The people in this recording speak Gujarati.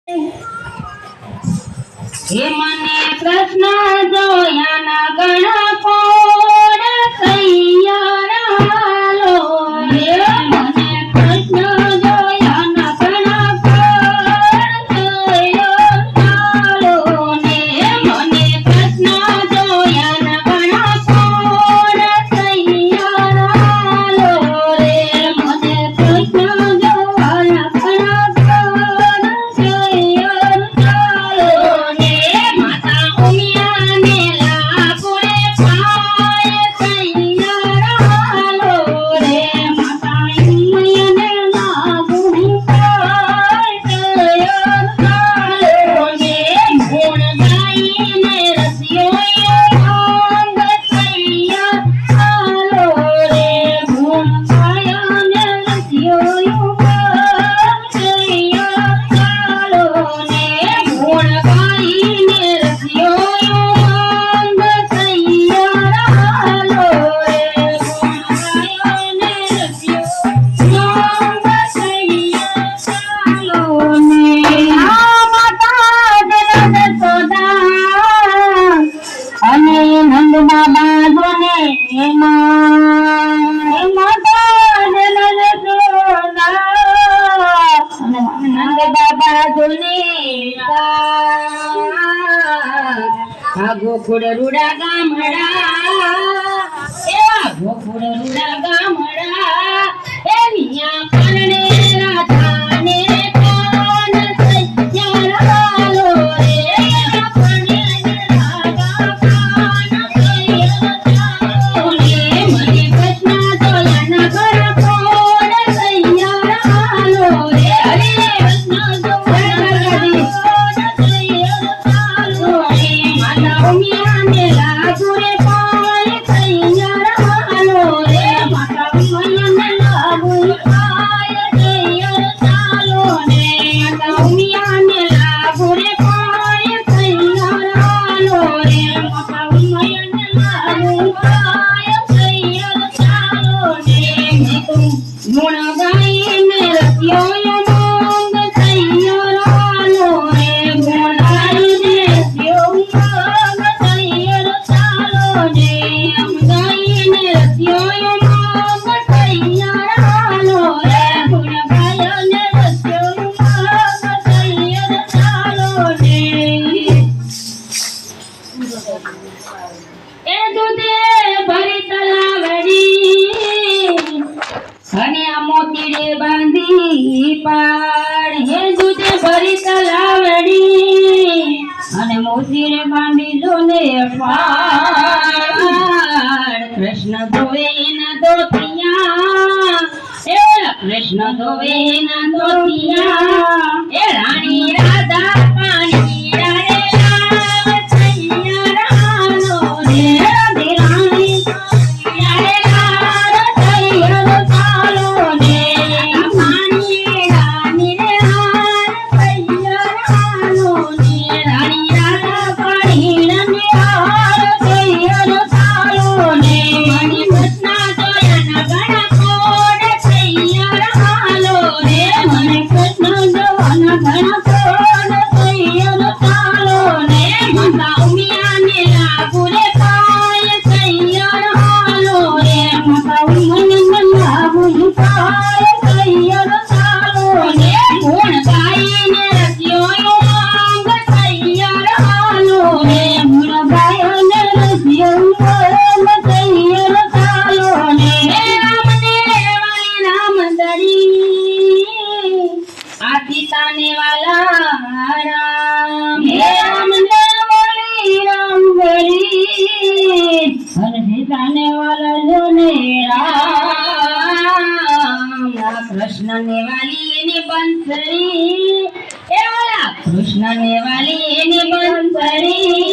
હે મને કૃષ્ણ જોયાના ગણા કોડ સૈયારા લો હે મને કૃષ્ણ જોયાના ગણા કોડ સૈયારા લો ને મને કૃષ્ણ જોયાના ગણા કોડ સૈયારા લો રે મને કૃષ્ણ જોયાના ગણા કોડ સૈયારા લો ને માતા ઉમિયાને લાગુરે પાય સૈયારા લો રે માતા ઉમિયાને લાગુરે પાય સૈયારા લો ને ગુણ ગાઈને રસિયો અંગ સૈયારા લો રે ગુણ ગાયને રસિયો અંગ સૈયારા લો ને ગુણ ગાઈને રસિયો અંગ સૈયારા લો રે ગુણ ગાયને રસિયો અંગ સૈયારા લો ને આ માતા જનક સોદા અને નંદ બાબા જોને એમાં માતા જનક સોદા અને નંદ બાબા જોને આ ગોકુળ રૂડા ગામડા એવા ગોકુળ રૂડા ગામડા એ મિયા પરણે રાધાને કોણ સૈયારા લો રે પરણે રાધા કોણ સૈયારા લો રે મને કૃષ્ણ જોયાના ઘર કોણ સૈયારા લો રે હરે કૃષ્ણ જોયાના કોણ સૈયારા લો રે માતા ઉમિયાને લાગુરે પાય સૈયારા લો રે માતા ઉમિયાને લાગુરે પાય સૈયારા લો ને માતા ઉમિયાને લાગુરે પાય સૈયારા લો રે માતા ઉમિયાને લાગુરે પાય સૈયારા લો ને મેં તો ગુણ ગાઈને રસ્યો મંગ સૈયારા લો રે ગુણ ગાઈને રસ્યો મંગ સૈયારા લો ને આમ ગાઈને રસ્યો મંગ સૈયારા લો રે ગુણ ગાયને રસ્યો મંગ સૈયારા લો ને એ દૂધે ભરી તલાવડી અને આ મોતીડે બાંધી પાડ હે દૂધે ભરી તલાવડી અને મોતીડે બાંધી લો ને પાડ કૃષ્ણ ધોવે ના ધોતિયા એ કૃષ્ણ ધોવે ના ધોતિયા એ રાણી રાધા પાણી રે લાવ સૈયારા લો રે રાણી રે લાવ સૈયારા લો ને પાણી રાણી રે હાર સૈયારા લો ને રાણી રાધા પાણી રે હાર સૈયારા લો ને મને કૃષ્ણ જોયાના ઘણા કોડ સૈયારા લો રે મને કૃષ્ણ જોવાના ઘણા કોડ સૈયારા લો ને માતા ઉમિયાને લાગુરે પાય સૈયારા લો રે માતા ઉમિયાને લાગુરે પાય સૈયારા લો ને ગુણ ગાઈને રસ્યો અંગ સૈયારા લો રે ગુણ ગાયને રસ્યો અંગ સૈયારા લો ને રામને વાલી રામ દરી આ સીતાને વાલા રામ હે રામને વાલી રામ દરી અને સીતાને વાલા જોને રામ આ કૃષ્ણને વાલી એની બંસરી એ વાલા કૃષ્ણને વાલી એની બંસરી